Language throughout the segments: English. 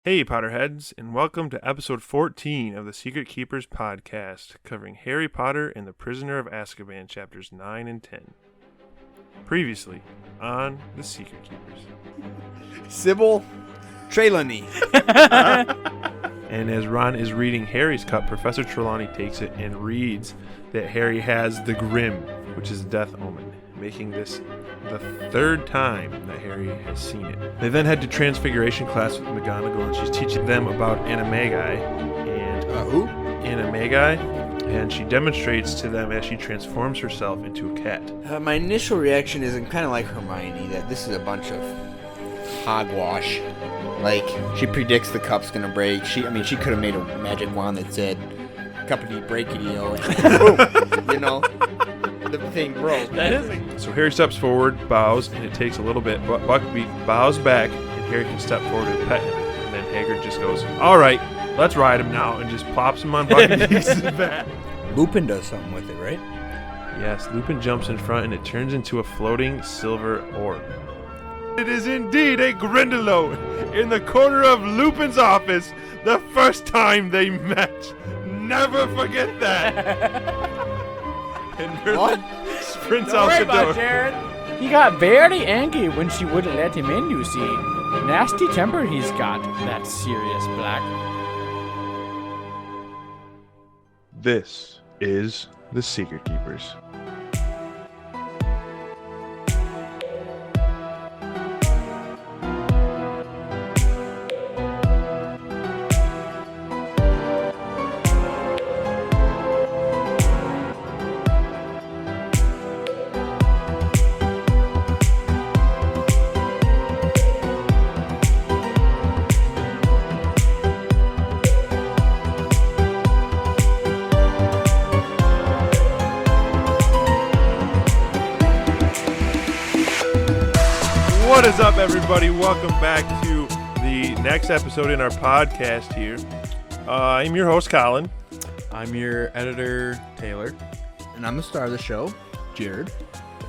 Hey, Potterheads, and welcome to episode 14 of the Secret Keepers podcast, covering Harry Potter and the Prisoner of Azkaban, chapters 9 and 10. Previously on the Secret Keepers. Sybil Trelawney. And as Ron is reading Harry's cup, Professor Trelawney takes it and reads that Harry has the Grim, which is a death omen, making this the third time that Harry has seen it. They then head to Transfiguration class with McGonagall, and she's teaching them about Animagi. And Who? Animagi, and she demonstrates to them as she transforms herself into a cat. My initial reaction is kind of like Hermione, that this is a bunch of hogwash. Like, she predicts the cup's gonna break. She could have made a magic wand that said, "Cuppity breakity-o," and boom, the thing broke. That is So Harry steps forward, bows, and it takes a little bit, but Buckbeak bows back, and Harry can step forward and pet him. And then Hagrid just goes, "All right, let's ride him now," and just plops him on Buckbeak's back. Lupin does something with it, right? Yes, Lupin jumps in front, and it turns into a floating silver orb. It is indeed a Grindylow in the corner of Lupin's office the first time they met. Never forget that. And Merlin sprints out the door. Jared. He got very angry when she wouldn't let him in, you see. Nasty temper he's got, that Sirius Black. This is the Secret Keepers. What is up, everybody? Welcome back to the next episode in our podcast here. I'm your host, Colin. I'm your editor, Taylor. And I'm the star of the show, Jared.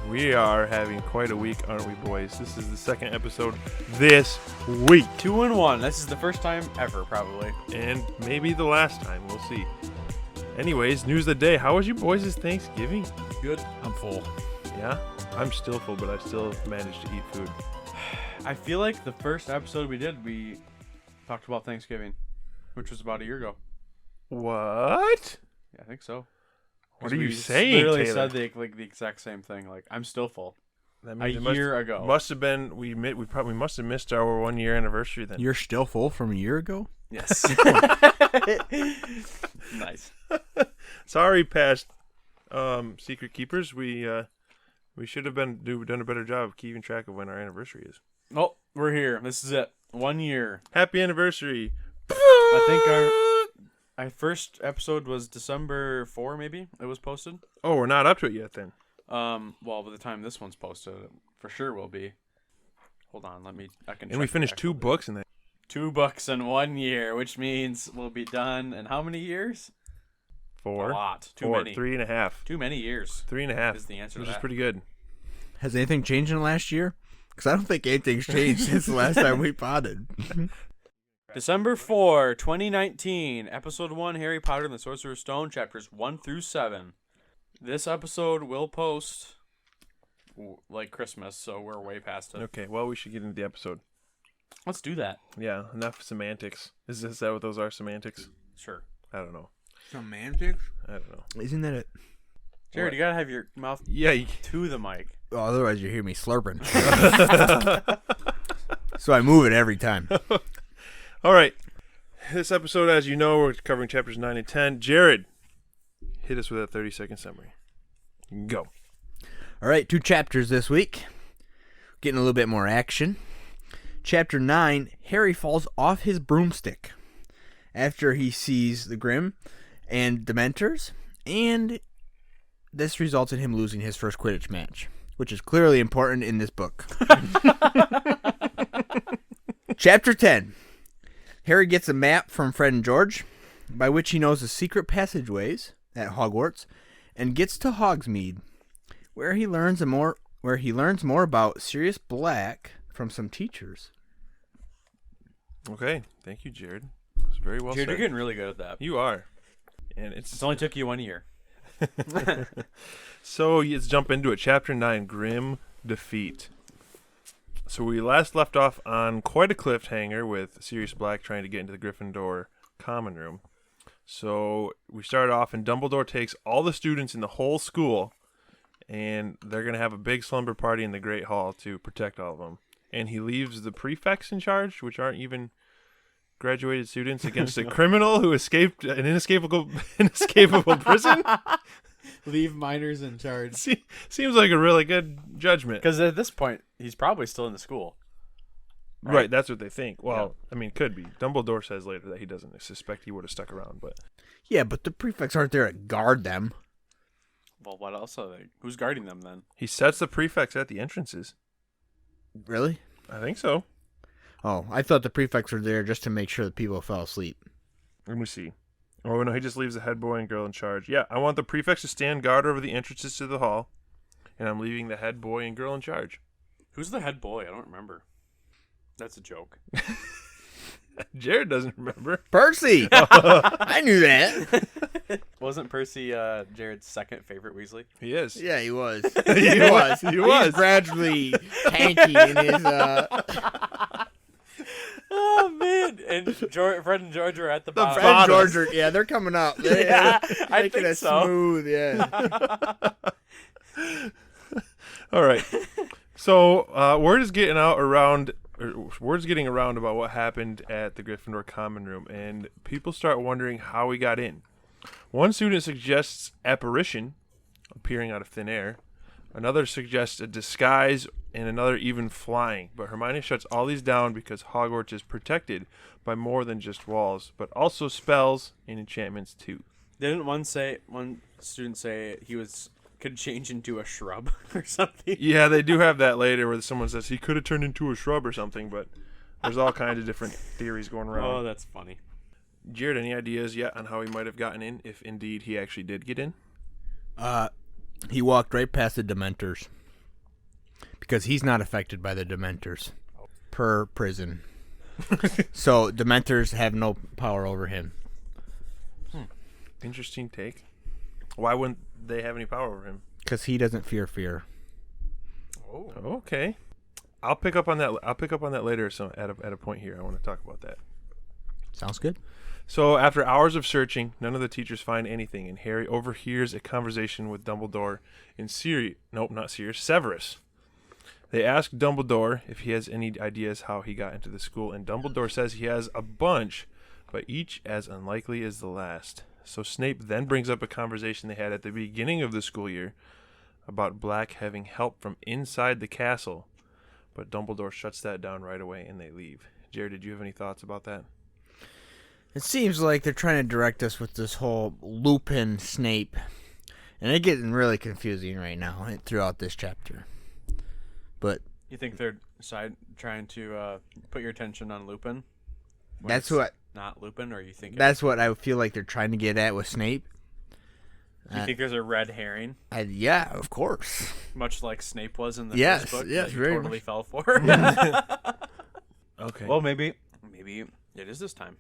We are having quite a week, aren't we, boys? This is the second episode this week. 2-1. This is the first time ever, probably. And maybe the last time. We'll see. Anyways, news of the day. How was you boys' Thanksgiving? Good. I'm full. Yeah? I'm still full, but I still managed to eat food. I feel like the first episode we did, we talked about Thanksgiving, which was about a year ago. What? Yeah, I think so. What are you We saying, literally Taylor? said the exact same thing. Like, I'm still full. That A means it year ago. Must have been, we probably must have missed our 1 year anniversary then. You're still full from a year ago? Yes. Nice. Sorry, past Secret Keepers. We should have done a better job of keeping track of when our anniversary is. Oh, we're here. This is it. 1 year. Happy anniversary! I think our first episode was December 4, maybe. It was posted. Oh, we're not up to it yet then. Well, by the time this one's posted, it for sure will be. Hold on, I can. And we check finished the 2 actual books in that. 2 books in 1 year, which means we'll be done in how many years? 4. A lot. Too 4. many. 3.5. Too many years. 3.5. Is the answer to Which is that. pretty good. Has anything changed in the last year? Because I don't think anything's changed since the last time we potted. December 4, 2019, Episode 1, Harry Potter and the Sorcerer's Stone, Chapters 1 through 7. This episode will post like Christmas, so we're way past it. Okay, well, we should get into the episode. Let's do that. Yeah, enough semantics. Is that what those are, semantics? Sure. I don't know. Semantics? I don't know. Isn't that it? Jared, What? you gotta have your mouth Yeah. to the mic. Oh, otherwise you hear me slurping. So I move it every time. All right. This episode, as you know, we're covering chapters 9 and 10. Jared, hit us with a 30-second summary. Go. All right, 2 chapters this week. Getting a little bit more action. Chapter 9, Harry falls off his broomstick after he sees the Grim and Dementors, and this results in him losing his first Quidditch match, which is clearly important in this book. Chapter 10, Harry gets a map from Fred and George, by which he knows the secret passageways at Hogwarts, and gets to Hogsmeade, where he learns more about Sirius Black from some teachers. Okay, thank you, Jared. It's very well Jared, said. you're getting really good at that. You are. And It's only took you 1 year. So let's jump into it. Chapter 9, Grim Defeat. So we last left off on quite a cliffhanger with Sirius Black trying to get into the Gryffindor common room. So we started off and Dumbledore takes all the students in the whole school and they're going to have a big slumber party in the Great Hall to protect all of them. And he leaves the prefects in charge, which aren't even graduated students, against a criminal who escaped an inescapable prison. Leave minors in charge. Seems like a really good judgment. Because at this point, he's probably still in the school. Right, that's what they think. Well, I mean, could be. Dumbledore says later that he doesn't suspect he would have stuck around, but... Yeah, but the prefects aren't there to guard them. Well, what else are they? Who's guarding them then? He sets the prefects at the entrances. Really? I think so. Oh, I thought the prefects were there just to make sure that people fell asleep. Let me see. Oh, no, he just leaves the head boy and girl in charge. Yeah, I want the prefects to stand guard over the entrances to the hall, and I'm leaving the head boy and girl in charge. Who's the head boy? I don't remember. That's a joke. Jared doesn't remember. Percy! I knew that. Wasn't Percy Jared's second favorite Weasley? He is. Yeah, he was. He was. He's gradually hanky in his... Oh, man. And Fred and George are at the bottom. Fred and George are, yeah, they're coming up. Yeah, I making think it so. smooth, yeah. All right. So word is getting around about what happened at the Gryffindor common room, and people start wondering how he got in. One student suggests apparition, appearing out of thin air. Another suggests a disguise, and another even flying. But Hermione shuts all these down because Hogwarts is protected by more than just walls, but also spells and enchantments too. Didn't one student say he could change into a shrub or something? Yeah, they do have that later where someone says he could have turned into a shrub or something, but there's all kinds of different theories going around. Oh, that's funny. Jared, any ideas yet on how he might have gotten in, if indeed he actually did get in? He walked right past the Dementors. Because he's not affected by the Dementors. Per prison. So Dementors have no power over him. Interesting take. Why wouldn't they have any power over him? Because he doesn't fear fear. Oh, okay. I'll pick up on that later. So at a point here, I want to talk about that. Sounds good. So after hours of searching, none of the teachers find anything, and Harry overhears a conversation with Dumbledore and Severus. They ask Dumbledore if he has any ideas how he got into the school, and Dumbledore says he has a bunch, but each as unlikely as the last. So Snape then brings up a conversation they had at the beginning of the school year about Black having help from inside the castle, but Dumbledore shuts that down right away and they leave. Jared, did you have any thoughts about that? It seems like they're trying to direct us with this whole Lupin Snape. And it's getting really confusing right now throughout this chapter. But You think they're trying to put your attention on Lupin? that's what Not Lupin, or you think? that's what I feel like they're trying to get at with Snape. Do you think there's a red herring, Yeah, of course. much like Snape was in the Yes, first book? yes, that you very totally much. fell for. Okay. Well, maybe it is this time.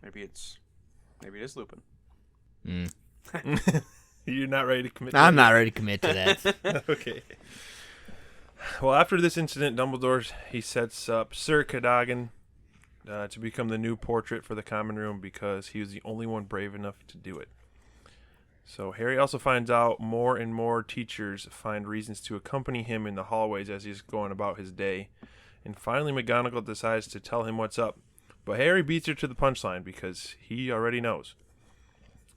Maybe it is Lupin. You're not ready to commit to I'm that? not ready to commit to that. Okay. Well, after this incident, Dumbledore, he sets up Sir Cadogan to become the new portrait for the common room because he was the only one brave enough to do it. So Harry also finds out more and more teachers find reasons to accompany him in the hallways as he's going about his day. And finally McGonagall decides to tell him what's up. But Harry beats her to the punchline because he already knows.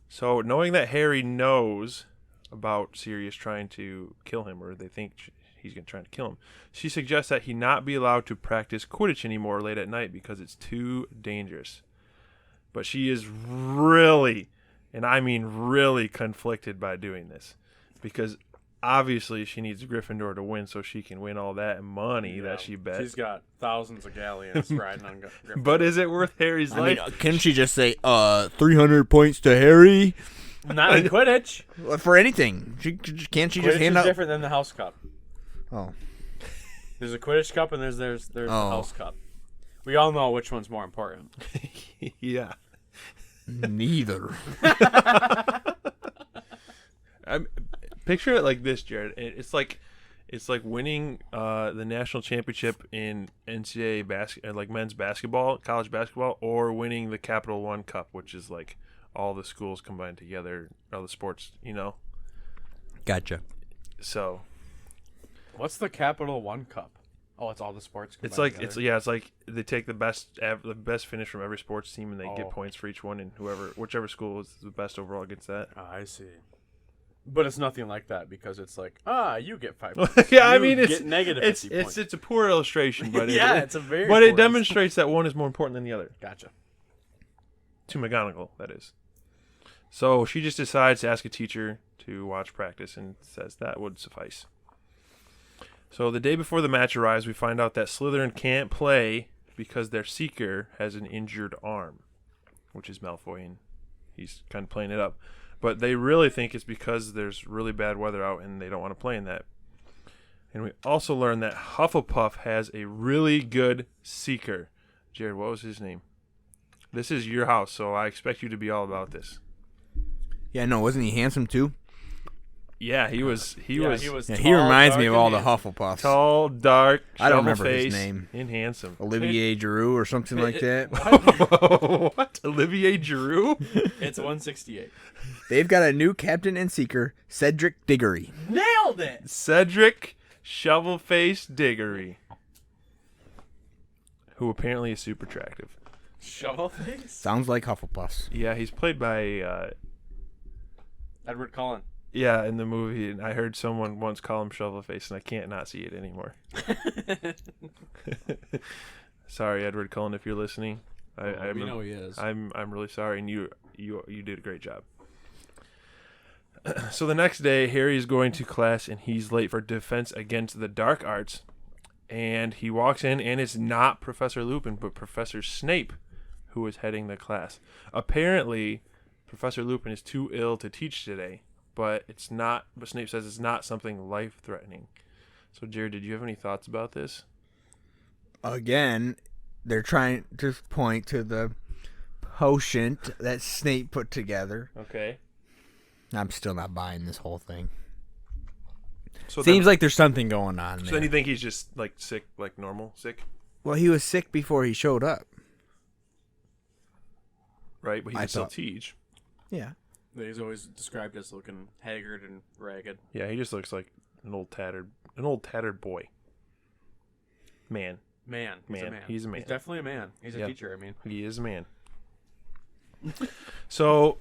So knowing that Harry knows about Sirius trying to kill him, or they think he's going to try to kill him, she suggests that he not be allowed to practice Quidditch anymore late at night because it's too dangerous. But she is really, and I mean really, conflicted by doing this because obviously she needs Gryffindor to win so she can win all that money that she bet. She's got thousands of galleons riding on Gryffindor. But is it worth Harry's I mean, life? couldn't she just say, 300 points to Harry? Not in Quidditch. For anything. Can't she just Quidditch hand is out... different than the House Cup. Oh. There's a Quidditch Cup and there's the House Cup. We all know which one's more important. Yeah. Neither. Picture it like this, Jared. It's like winning the national championship in NCAA like men's basketball, college basketball, or winning the Capital One Cup, which is like all the schools combined together, all the sports, Gotcha. So, What's the Capital One Cup? Oh, it's all the sports. It's like they take the best finish from every sports team and they get points for each one, and whichever school is the best overall gets that. I see. But it's nothing like that because it's like, you get 5 points. Yeah, you get negative 50 points. It's a poor illustration, but it's a very. But it demonstrates that one is more important than the other. Gotcha. To McGonagall, that is. So she just decides to ask a teacher to watch practice and says that would suffice. So the day before the match arrives, we find out that Slytherin can't play because their Seeker has an injured arm, which is Malfoy, and he's kind of playing it up. But they really think it's because there's really bad weather out and they don't want to play in that. And we also learn that Hufflepuff has a really good Seeker. Jared, what was his name? This is your house, so I expect you to be all about this. Yeah, no, wasn't he handsome too? Yeah, he was. He tall, reminds me dark, of all and the Hufflepuffs. Tall, dark, I don't remember shovel-faced, his name. and handsome. Olivier Giroux or something like that. What? Olivier Giroux? It's 168. They've got a new captain and seeker, Cedric Diggory. Nailed it. Cedric Shovel-Faced Diggory, who apparently is super attractive. Shovel face. Sounds like Hufflepuffs. Yeah, he's played by Edward Cullen. yeah, in the movie, and I heard someone once call him Shovel-Face, and I can't not see it anymore. Sorry, Edward Cullen, if you're listening. We know he is. I'm really sorry, and you did a great job. So the next day, Harry is going to class, and he's late for defense against the dark arts. And he walks in, and it's not Professor Lupin, but Professor Snape, who is heading the class. Apparently, Professor Lupin is too ill to teach today, but it's not. But Snape says it's not something life-threatening. So, Jared, did you have any thoughts about this? Again, they're trying to point to the potion that Snape put together. Okay. I'm still not buying this whole thing. So Seems like there's something going on So there. then you think he's just like sick, like normal sick, Well, he was sick before he showed up. right? But he I can still thought- teach. Yeah. He's always described as looking haggard and ragged. Yeah, he just looks like an old tattered boy. Man, He's a man. He's a man. He's definitely a man. He's a Yep. teacher, I mean. he is a man. So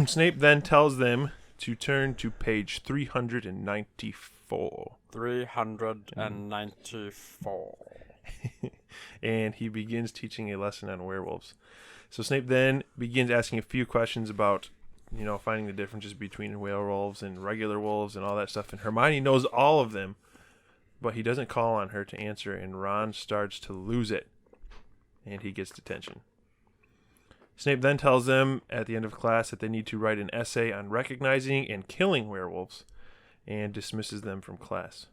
Snape then tells them to turn to page 394. 394. And he begins teaching a lesson on werewolves. So Snape then begins asking a few questions about, finding the differences between werewolves and regular wolves and all that stuff. And Hermione knows all of them, but he doesn't call on her to answer, and Ron starts to lose it, and he gets detention. Snape then tells them at the end of class that they need to write an essay on recognizing and killing werewolves, and dismisses them from class.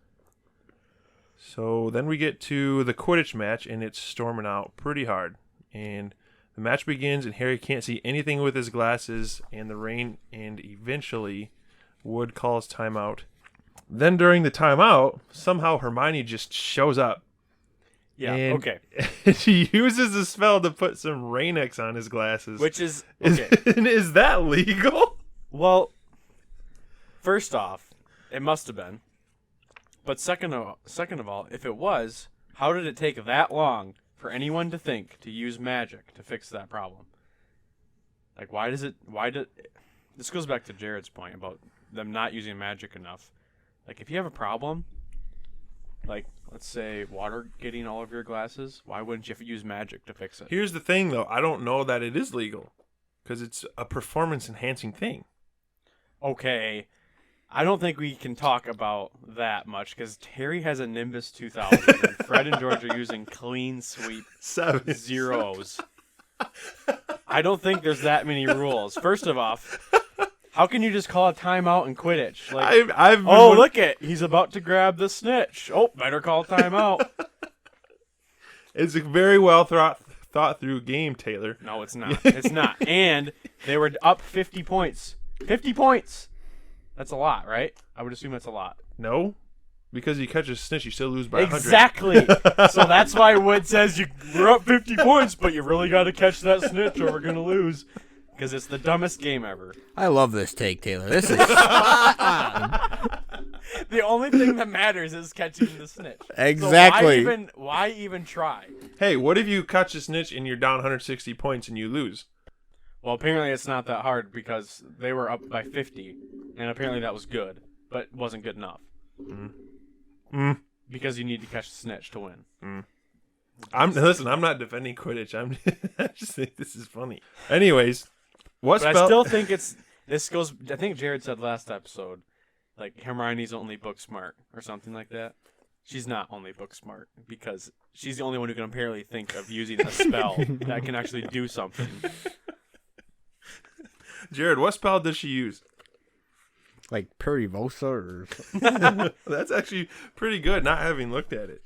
So then we get to the Quidditch match, and it's storming out pretty hard. And the match begins, and Harry can't see anything with his glasses and the rain, and eventually Wood calls timeout. Then during the timeout, somehow Hermione just shows up. Yeah, and okay. She uses the spell to put some Rain-X on his glasses. Which is, okay. Is that legal? Well, first off, it must have been. But second of all, if it was, how did it take that long for anyone to think to use magic to fix that problem? Like, this goes back to Jared's point about them not using magic enough. Like, if you have a problem, like, let's say water getting all of your glasses, why wouldn't you use magic to fix it? Here's the thing, though. I don't know that it is legal, because it's a performance-enhancing thing. Okay, I don't think we can talk about that much, because Harry has a Nimbus 2000, and Fred and George are using clean sweep 7 zeros. I don't think there's that many rules. First of all, how can you just call a timeout in Quidditch? Like, I've look it, he's about to grab the snitch. Oh, better call timeout. It's a very well thought through game, Taylor. No, it's not. It's not. And they were up 50 points. 50 points. That's a lot, right? I would assume that's a lot. No, because you catch a snitch, you still lose by 100. Exactly. So that's why Wood says we're up 50 points, but you really got to catch that snitch or we're going to lose. Because it's the dumbest game ever. I love this take, Taylor. This is The only thing that matters is catching the snitch. Exactly. So why even try? Hey, what if you catch a snitch and you're down 160 points and you lose? Well, apparently it's not that hard because they were up by 50, and apparently that was good, but wasn't good enough. Because you need to catch the snitch to win. Listen, I'm not defending Quidditch. I just think this is funny. Anyways, what But spell? I still think this goes. I think Jared said last episode, like Hermione's only book smart or something like that. She's not only book smart because she's the only one who can apparently think of using a spell that can actually do something. Jared, what spell does she use? like Perivosa or something. That's actually pretty good, not having looked at it.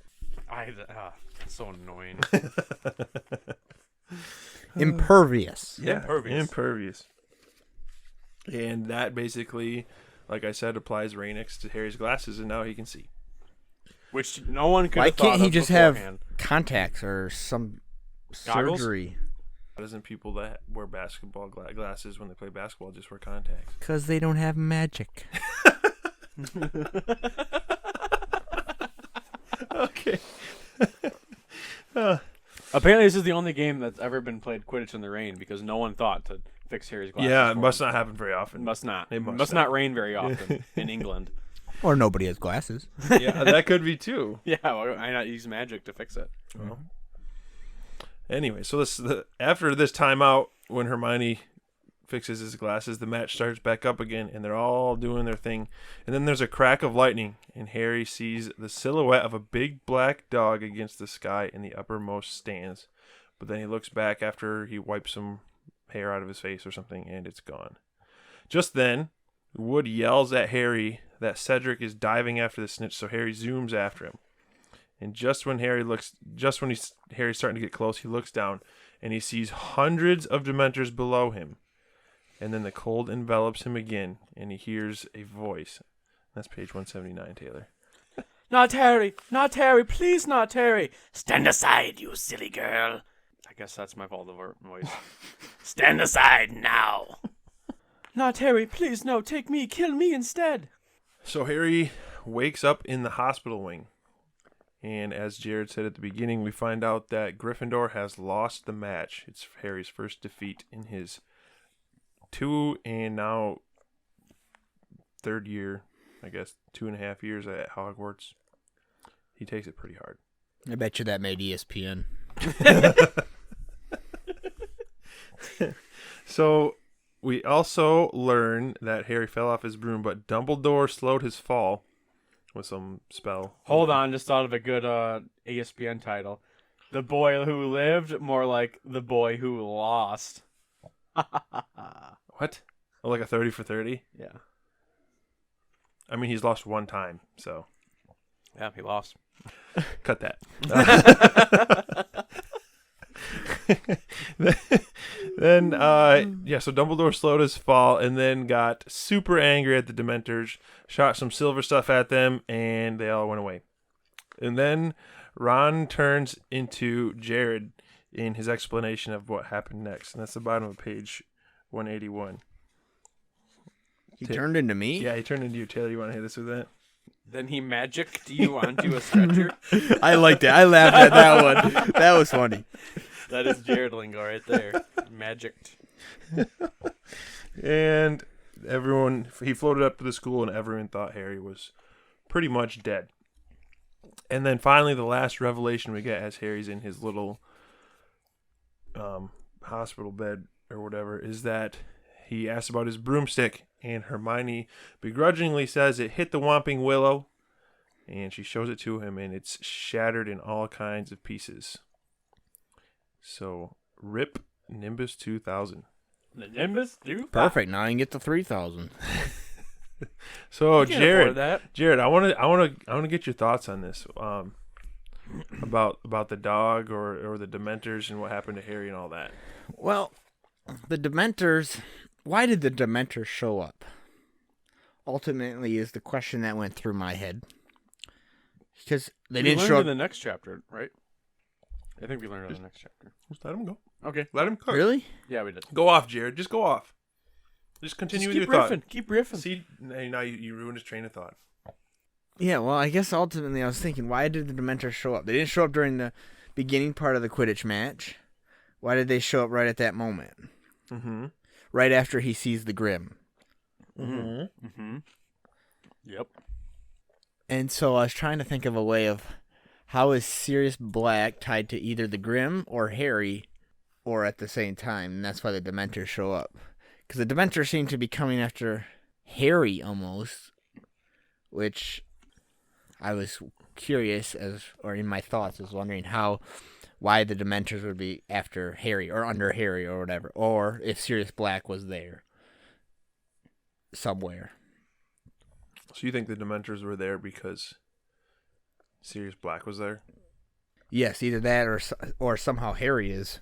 It's so annoying. Impervious. Yeah, impervious. And that basically, like I said, applies Rainix to Harry's glasses, and now he can see. Which no one could Why have thought can't he of just beforehand. have contacts or some Goggles? surgery? Why doesn't people that wear basketball glasses when they play basketball just wear contacts? Because they don't have magic. Okay. Apparently, this is the only game that's ever been played Quidditch in the rain because no one thought to fix Harry's glasses. Yeah, it for must him. not happen very often. It must not. It It must must not. not rain very often in England. Or nobody has glasses. Yeah, that could be too. Yeah, well, I not use magic to fix it. Well, anyway, so after this timeout, when Hermione fixes his glasses, the match starts back up again, and they're all doing their thing. And then there's a crack of lightning, and Harry sees the silhouette of a big black dog against the sky in the uppermost stands. But then he looks back after he wipes some hair out of his face or something, and it's gone. Just then, Wood yells at Harry that Cedric is diving after the snitch, so Harry zooms after him. And just when Harry's starting to get close, he looks down and he sees hundreds of Dementors below him. And then the cold envelops him again, and he hears a voice. That's page 179, Taylor. Not Harry! Not Harry! Please, not Harry! Stand aside, you silly girl! I guess that's my Voldemort voice. Stand aside now! Not Harry! Please, no! Take me! Kill me instead! So Harry wakes up in the hospital wing. And as Jared said at the beginning, we find out that Gryffindor has lost the match. It's Harry's first defeat in his 2 and now 3rd year, I guess 2.5 years at Hogwarts. He takes it pretty hard. I bet you that made ESPN. So we also learn that Harry fell off his broom, but Dumbledore slowed his fall with some spell. Hold on, just thought of a good ESPN title. The Boy Who Lived, more like The Boy Who Lost. What? Oh, like a 30 for 30? Yeah. I mean, he's lost one time, so Yeah, he lost. cut that. So Dumbledore slowed his fall and then got super angry at the Dementors, shot some silver stuff at them, and they all went away. And then Ron turns into Jared in his explanation of what happened next, and that's the bottom of page 181. He turned into me? Yeah, he turned into you. Taylor, you want to hit us with that? Then he magicked you onto a stretcher. I liked it. I laughed at that one. That was funny. That is Jared lingo right there. Magicked. And he floated up to the school, and everyone thought Harry was pretty much dead. And then finally, the last revelation we get as Harry's in his little hospital bed or whatever is that he asks about his broomstick, and Hermione begrudgingly says it hit the Whomping Willow, and she shows it to him, and it's shattered in all kinds of pieces. So, rip Nimbus 2000. The Nimbus, dude. Perfect. Now I can get the 3,000. So, You can't afford Jared, that. I want to get your thoughts on this. about the dog or the Dementors and what happened to Harry and all that. Well, the Dementors. Why did the Dementors show up? Ultimately, is the question that went through my head. Because they didn't show up in the next chapter, right? I think we learned in the next chapter. Just let him go. Okay. Let him cook. Really? Yeah, we did. Go off, Jared. Just go off. Just continue with your thought. Keep riffing. See, now you ruined his train of thought. Yeah. Well, I guess ultimately I was thinking, why did the Dementors show up? They didn't show up during the beginning part of the Quidditch match. Why did they show up right at that moment? Mm-hmm. Right after he sees the Grim. Mm-hmm. Mm-hmm. Yep. And so I was trying to think of a way of how is Sirius Black tied to either the Grim or Harry, or at the same time, and that's why the Dementors show up. Because the Dementors seem to be coming after Harry almost, which I was curious or in my thoughts, was wondering why the Dementors would be after Harry or under Harry or whatever, or if Sirius Black was there somewhere. So you think the Dementors were there because Sirius Black was there? Yes, either that or somehow Harry is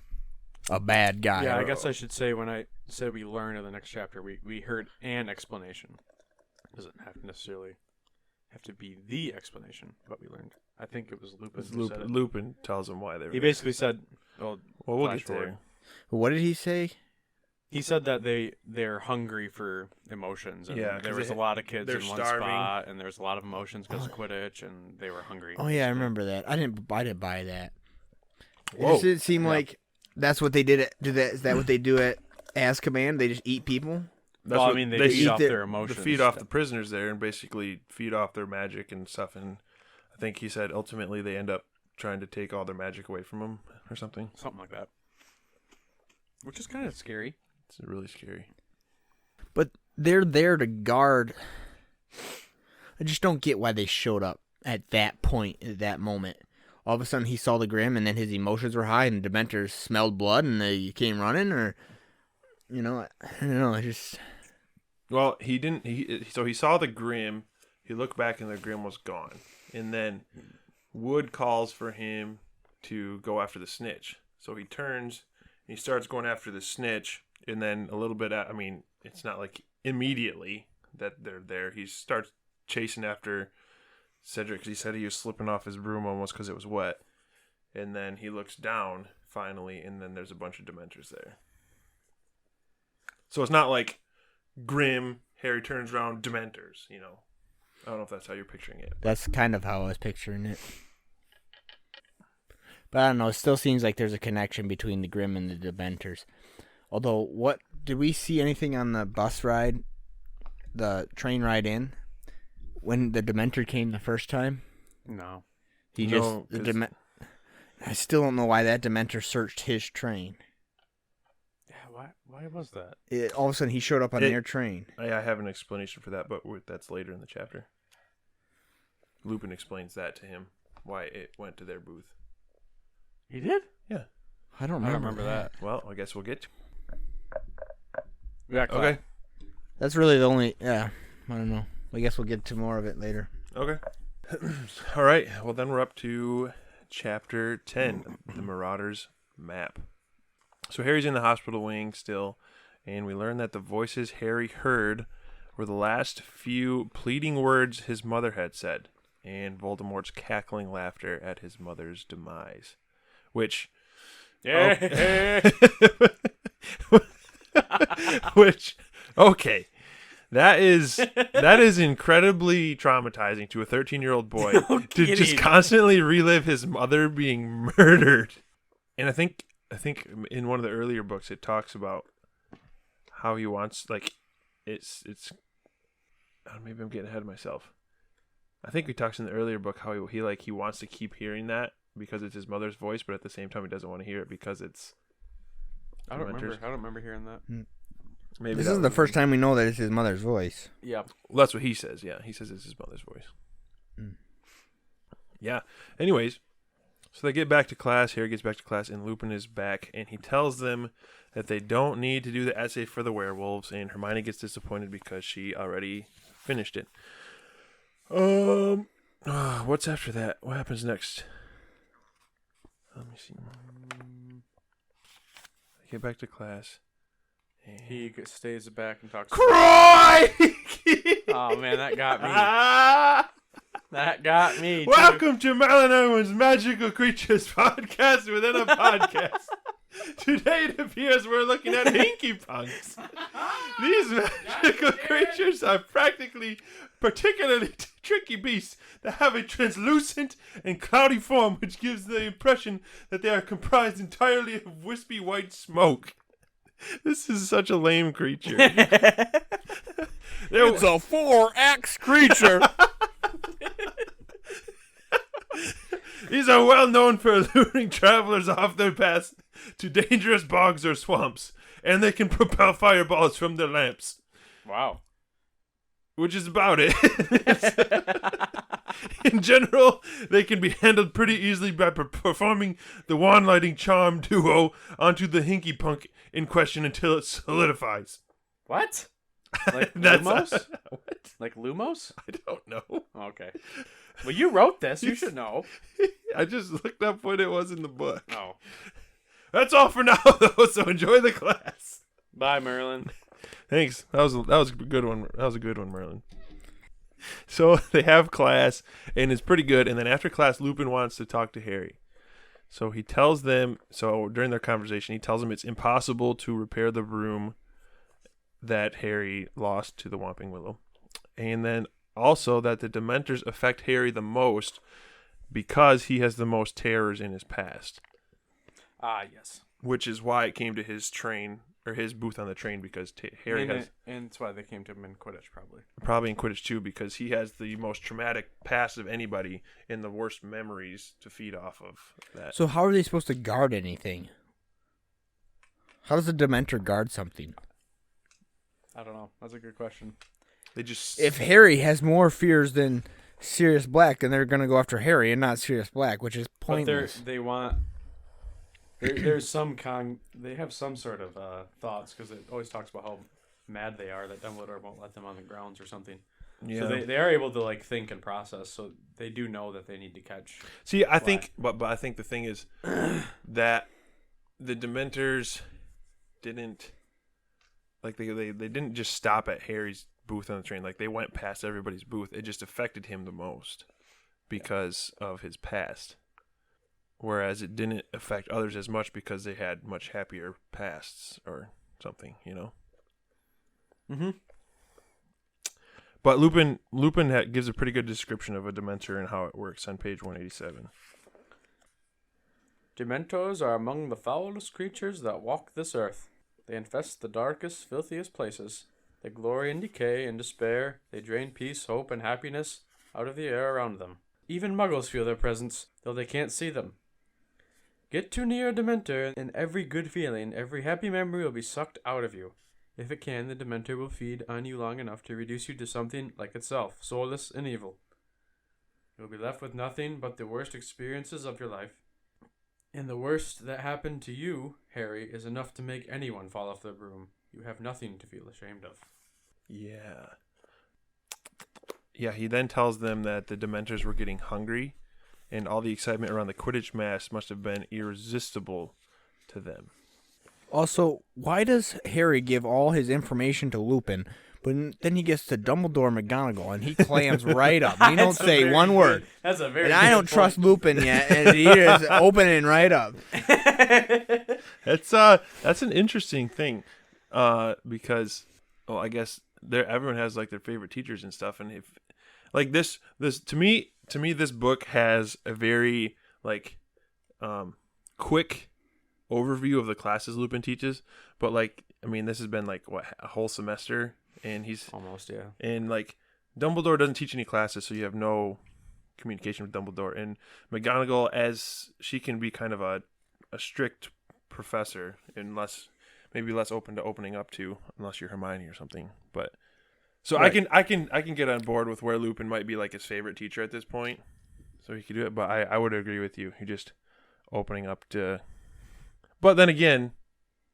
a bad guy. Yeah, I guess I should say when I said we learn in the next chapter, we heard an explanation. It doesn't have to necessarily have to be the explanation, but we learned. I think it was Lupin who said it. Lupin tells him why they were He there. basically said, well we'll flash get there. forward. What did he say? He said that they're hungry for emotions, and Yeah, 'cause there was a lot of kids they're in one starving. spot, and there was a lot of emotions because of Quidditch, and they were hungry. Oh yeah, I remember that. I didn't buy that. Whoa. It just didn't seem like that's what they did. Is that what they do at Azkaban? They just eat people. That's Well, I what mean, they they feed eat off their emotions. They feed off the prisoners there and basically feed off their magic and stuff. And I think he said ultimately they end up trying to take all their magic away from them or something. Something like that. Which is kind of scary. It's really scary. But they're there to guard. I just don't get why they showed up at that point, at that moment. All of a sudden he saw the Grim and then his emotions were high and the Dementors smelled blood and they came running, or, I don't know, I just... Well, he didn't. So he saw the Grim. He looked back and the Grim was gone. And then Wood calls for him to go after the snitch. So he turns and he starts going after the snitch. And then a little bit, it's not like immediately that they're there. He starts chasing after Cedric because he said he was slipping off his broom almost because it was wet. And then he looks down finally, and then there's a bunch of Dementors there. So it's not like Grim, Harry turns around, Dementors, I don't know if that's how you're picturing it. That's kind of how I was picturing it. But I don't know, it still seems like there's a connection between the Grim and the Dementors. Although, did we see anything on the bus ride, the train ride in, when the Dementor came the first time? No. I still don't know why that Dementor searched his train. Yeah, why was that? All of a sudden, he showed up on their train. I have an explanation for that, but that's later in the chapter. Lupin explains that to him, why it went to their booth. He did? Yeah. I don't remember that. Well, I guess we'll get to Yeah, Okay. That's really the only... Yeah, I don't know. I guess we'll get to more of it later. Okay. All right. Well, then we're up to Chapter 10, The Marauder's Map. So Harry's in the hospital wing still, and we learn that the voices Harry heard were the last few pleading words his mother had said, and Voldemort's cackling laughter at his mother's demise. Which... Yeah. Which, okay, that is incredibly traumatizing to a 13-year-old boy to just constantly relive his mother being murdered. And I think in one of the earlier books it talks about how he wants, like, it's maybe I'm getting ahead of myself. I think he talks in the earlier book how he wants to keep hearing that because it's his mother's voice, but at the same time he doesn't want to hear it because it's I don't remember hearing that. maybe This is the first time we know that it's his mother's voice. Yeah. Well, that's what he says. Yeah, he says it's his mother's voice. Yeah. Anyways, so they get back to class. Harry gets back to class, and Lupin is back, and he tells them that they don't need to do the essay for the werewolves, and Hermione gets disappointed because she already finished it. What's after that? What happens next? Let me see. Get back to class. He stays back and talks. Cry! Oh man, that got me. That got me. Too. Welcome to Merlin Irwin's Magical Creatures podcast within a podcast. Today it appears we're looking at Hinky Punks. These magical creatures are particularly tricky beasts that have a translucent and cloudy form which gives the impression that they are comprised entirely of wispy white smoke. This is such a lame creature. It's a 4X creature. These are well known for luring travelers off their paths to dangerous bogs or swamps, and they can propel fireballs from their lamps. Wow. Which is about it. In general, they can be handled pretty easily by performing the wand lighting charm duo onto the Hinky Punk in question until it solidifies. What? Like Lumos? What? Like Lumos? I don't know. Okay. Well, you wrote this. You should know. I just looked up what it was in the book. Oh. That's all for now, though, so enjoy the class. Bye, Merlin. Thanks. That was a good one. That was a good one, Merlin. So they have class, and it's pretty good. And then after class, Lupin wants to talk to Harry. So he tells them. So during their conversation, he tells them it's impossible to repair the broom that Harry lost to the Whomping Willow, and then also that the Dementors affect Harry the most because he has the most terrors in his past. Ah, yes. Which is why it came to his train. Or his booth on the train, because Harry has... And that's why they came to him in Quidditch, probably. Probably in Quidditch, too, because he has the most traumatic past of anybody and the worst memories to feed off of that. So how are they supposed to guard anything? How does a Dementor guard something? I don't know. That's a good question. They just... If Harry has more fears than Sirius Black, then they're going to go after Harry and not Sirius Black, which is pointless. But they want... There's some they have some sort of thoughts, because it always talks about how mad they are that Dumbledore won't let them on the grounds or something. Yeah. So they are able to like think and process, so they do know that they need to catch. See, I think, but I think the thing is that the Dementors didn't like they didn't just stop at Harry's booth on the train. Like they went past everybody's booth. It just affected him the most because of his past. Whereas it didn't affect others as much because they had much happier pasts or something, you know? Mm-hmm. But Lupin gives a pretty good description of a Dementor and how it works on page 187. Dementors are among the foulest creatures that walk this earth. They infest the darkest, filthiest places. They glory in decay and despair. They drain peace, hope, and happiness out of the air around them. Even Muggles feel their presence, though they can't see them. Get too near a Dementor, and every good feeling, every happy memory will be sucked out of you. If it can, the Dementor will feed on you long enough to reduce you to something like itself, soulless and evil. You will be left with nothing but the worst experiences of your life. And the worst that happened to you, Harry, is enough to make anyone fall off their broom. You have nothing to feel ashamed of. Yeah. Yeah, he then tells them that the Dementors were getting hungry, and all the excitement around the Quidditch match must have been irresistible to them. Also, why does Harry give all his information to Lupin, but then he gets to Dumbledore and McGonagall, and he clams right up. He don't say one word. That's a very. And I don't trust Lupin yet, and he is opening right up. That's an interesting thing, because, well, I guess everyone has like their favorite teachers and stuff, and if like this to me this book has a very like quick overview of the classes Lupin teaches, but like I mean this has been like what, a whole semester, and he's almost, yeah, and like Dumbledore doesn't teach any classes, so you have no communication with Dumbledore, and McGonagall, as she can be kind of a strict professor and maybe less open to opening up to, unless you're Hermione or something, but so right. I can get on board with where Lupin might be like his favorite teacher at this point, so he could do it. But I would agree with you. You're just opening up to. But then again,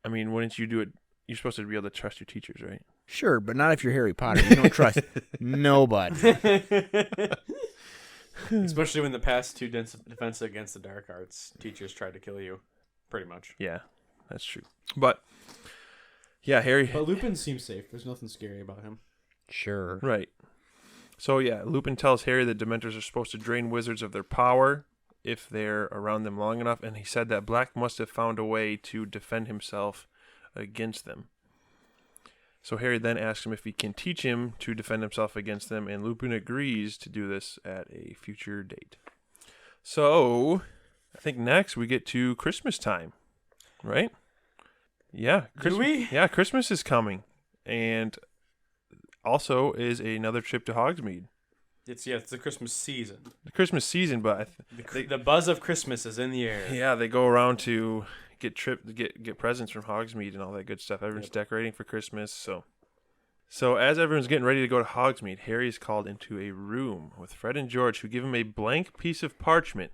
I mean, wouldn't you do it? You're supposed to be able to trust your teachers, right? Sure, but not if you're Harry Potter. You don't trust nobody. Especially when the past 2 defense against the dark arts teachers tried to kill you, pretty much. Yeah, that's true. But yeah, Harry. But Lupin seems safe. There's nothing scary about him. Sure. Right. So yeah, Lupin tells Harry that Dementors are supposed to drain wizards of their power if they're around them long enough, and he said that Black must have found a way to defend himself against them. So Harry then asks him if he can teach him to defend himself against them, and Lupin agrees to do this at a future date. So I think next we get to Christmas time, right? Yeah. Do we? Yeah, Christmas is coming, and also is another trip to Hogsmeade. It's the Christmas season. The Christmas season, but The buzz of Christmas is in the air. yeah, they go around to get presents from Hogsmeade and all that good stuff. Everyone's decorating for Christmas, so as everyone's getting ready to go to Hogsmeade, Harry is called into a room with Fred and George, who give him a blank piece of parchment,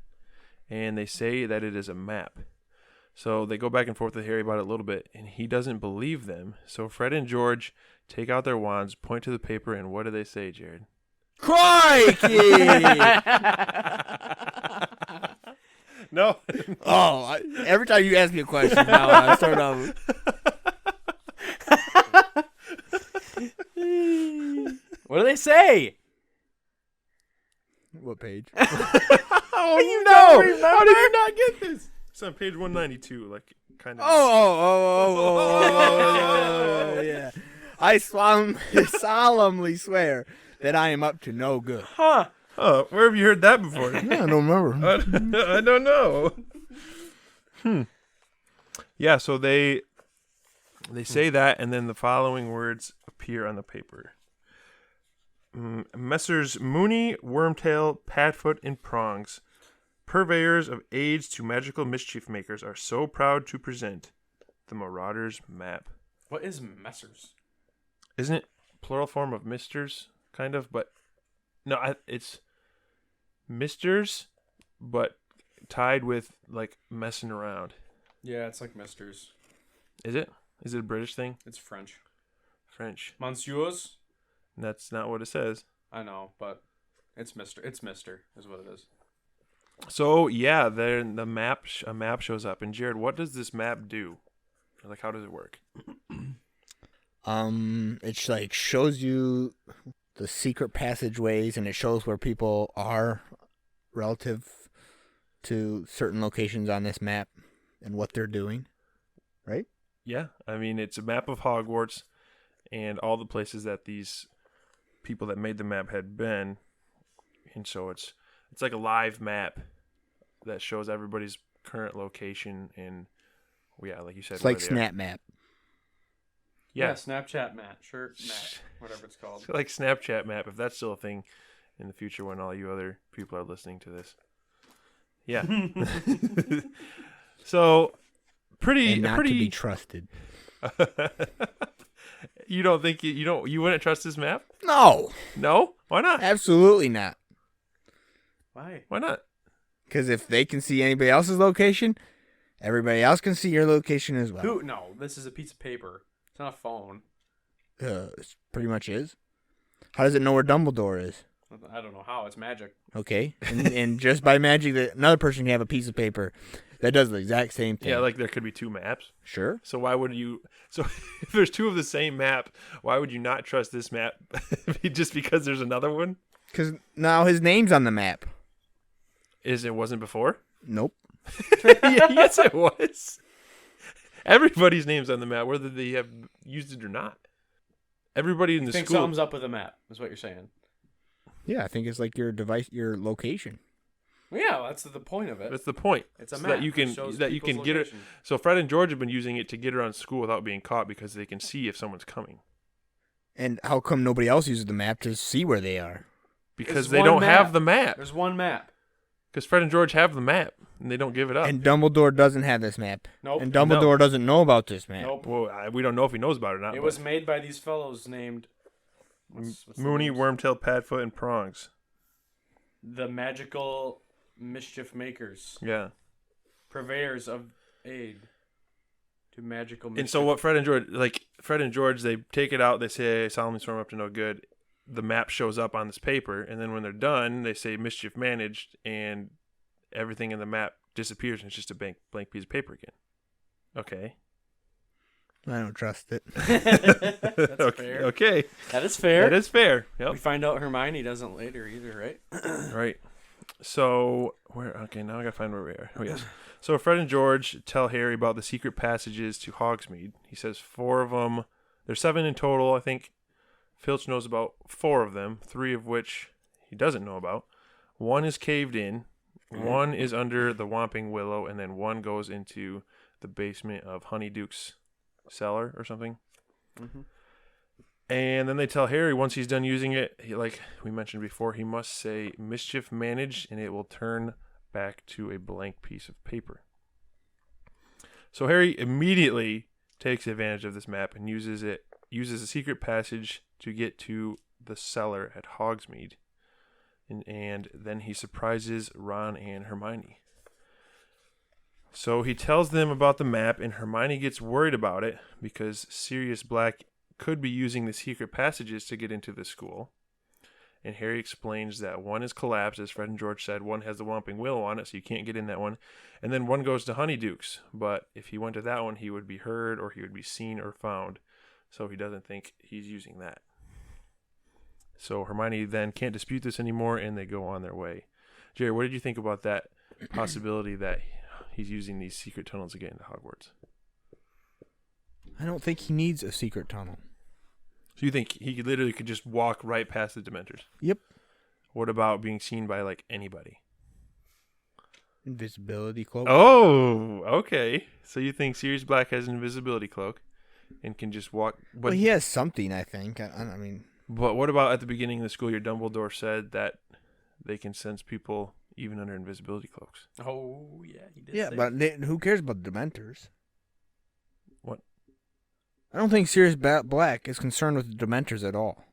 and they say that it is a map. So they go back and forth with Harry about it a little bit, and he doesn't believe them. So Fred and George take out their wands, point to the paper, and what do they say, Jared? Crikey! No. Every time you ask me a question, now I start off. What do they say? What page? Oh, you know! How did you not get this? It's on page 192, like kind of. Oh, yeah. I solemnly swear that I am up to no good. Huh. Oh, where have you heard that before? Yeah, I don't remember. I don't know. Yeah, so they say that, and then the following words appear on the paper. Messrs. Mooney, Wormtail, Padfoot, and Prongs, purveyors of aids to magical mischief makers, are so proud to present the Marauder's map. What is Messers? Isn't it plural form of misters, kind of? But no, it's misters, but tied with like messing around. Yeah, it's like Misters. Is it? Is it a British thing? It's French. French. Monsieurs? That's not what it says. I know, but it's Mister. It's Mister is what it is. So yeah, then a map shows up. And Jared, what does this map do? Like, how does it work? It's like shows you the secret passageways, and it shows where people are relative to certain locations on this map and what they're doing, right? Yeah, I mean, it's a map of Hogwarts and all the places that these people that made the map had been, and so it's like a live map that shows everybody's current location, and yeah, like you said, It's like Snap Map. Yeah, Snapchat Matt, Matt, whatever it's called. It's like Snapchat map, if that's still a thing in the future when all you other people are listening to this. Yeah. So pretty And not to be trusted. You don't think you wouldn't trust this map? No, No? Why not? absolutely not. Why? Why not? Because if they can see anybody else's location, everybody else can see your location as well. Who? No, this is a piece of paper. It's not a phone. It pretty much is. How does it know where Dumbledore is? I don't know how. It's magic. Okay, and just by magic, that another person can have a piece of paper that does the exact same thing. Yeah, like there could be two maps. Sure. So why would you? So if there's two of the same map, why would you not trust this map just because there's another one? Because now his name's on the map. It wasn't before? Nope. Yes, it was. Everybody's name's on the map, whether they have used it or not. Everybody in the I think school. something's up with the map. Is what you're saying. Yeah, I think it's like your device, your location. Well, yeah, that's the point of it. That's the point. It's a So map that you that can shows that you people's can get it. location. So Fred and George have been using it to get around school without being caught because they can see if someone's coming. And how come nobody else uses the map to see where they are? Because There's they one don't map. have the map. There's one map. Because Fred and George have the map and they don't give it up. And Dumbledore doesn't have this map. Nope. And Dumbledore doesn't know about this map. Nope. Well, we don't know if he knows about it or not. It but was made by these fellows named what's the Mooney, names? Wormtail, Padfoot, and Prongs. The magical mischief makers, Yeah. purveyors of aid to magical mischief. And so what Fred and George, they take it out, they say, solemnly swear I'm up to no good. the map shows up on this paper, and then when they're done, they say mischief managed, and everything in the map disappears, and it's just a blank piece of paper again. Okay. I don't trust it. That's okay. fair. Okay. That is fair. That is fair. Yep. We find out Hermione doesn't later either, right? Right. So okay, now I gotta find where we are. Oh yes. So Fred and George tell Harry about the secret passages to Hogsmeade. He says 4 of them. There's 7 in total, I think. Filch knows about 4 of them, 3 of which he doesn't know about. 1 is caved in, 1 is under the Whomping Willow, and then 1 goes into the basement of Honeyduke's cellar or something. Mm-hmm. And then they tell Harry once he's done using it, like we mentioned before, he must say mischief managed, and it will turn back to a blank piece of paper. So Harry immediately takes advantage of this map and uses a secret passage to get to the cellar at Hogsmeade. And then he surprises Ron and Hermione. So he tells them about the map, and Hermione gets worried about it because Sirius Black could be using the secret passages to get into the school. And Harry explains that 1 is collapsed, as Fred and George said. 1 has the Whomping Willow on it, so you can't get in that one. And then 1 goes to Honeyduke's. But if he went to that one, he would be heard, or he would be seen or found. So he doesn't think he's using that. So Hermione then can't dispute this anymore, and they go on their way. Jerry, what did you think about that possibility that he's using these secret tunnels to get into Hogwarts? I don't think he needs a secret tunnel. So you think he literally could just walk right past the Dementors? Yep. What about being seen by, like, anybody? Invisibility cloak. Oh, okay. So you think Sirius Black has an invisibility cloak and can just walk? But, Well, he has something, I think. I mean... But what about at the beginning of the school year, Dumbledore said that they can sense people even under invisibility cloaks? Oh, yeah, he did. Yeah, say but who cares about the Dementors? What? I don't think Sirius Black is concerned with the Dementors at all.